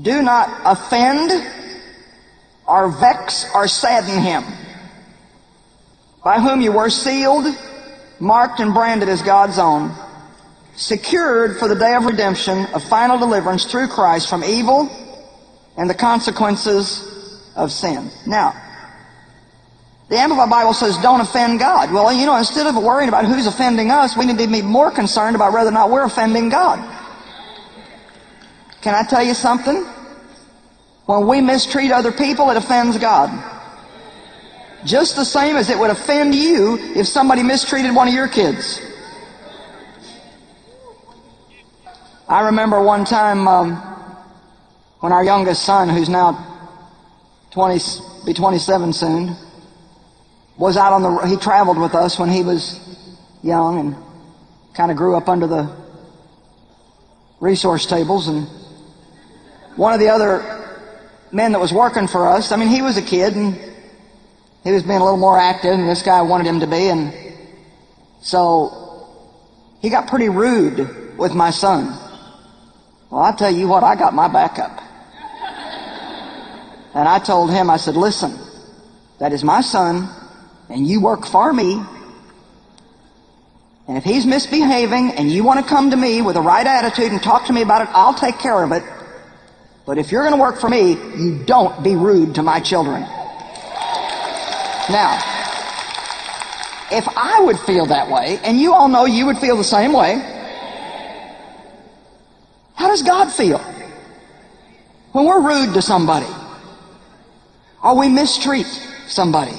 Do not offend or vex or sadden him, by whom you were sealed, marked and branded as God's own, secured for the day of redemption, of final deliverance through Christ from evil and the consequences of sin. Now, the Amplified Bible says, don't offend God. Well, you know, instead of worrying about who's offending us, we need to be more concerned about whether or not we're offending God. Can I tell you something? When we mistreat other people, it offends God. Just the same as it would offend you if somebody mistreated one of your kids. I remember one time when our youngest son, who's now 27 soon, was out on the, he traveled with us when he was young and kind of grew up under the resource tables. And one of the other men that was working for us, I mean, he was a kid and he was being a little more active than this guy wanted him to be. And so he got pretty rude with my son. Well, I tell you what, I got my back up. And I told him, I said, listen, that is my son, and you work for me. And if he's misbehaving and you want to come to me with the right attitude and talk to me about it, I'll take care of it. But if you're going to work for me, you don't be rude to my children. Now, if I would feel that way, and you all know you would feel the same way, how does God feel when we're rude to somebody or we mistreat somebody?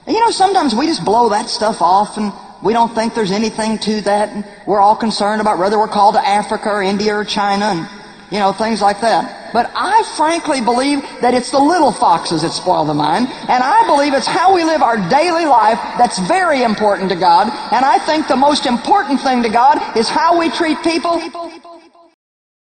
And you know, sometimes we just blow that stuff off and we don't think there's anything to that. And we're all concerned about whether we're called to Africa or India or China and, you know, things like that. But I frankly believe that it's the little foxes that spoil the mind. And I believe it's how we live our daily life that's very important to God. And I think the most important thing to God is how we treat people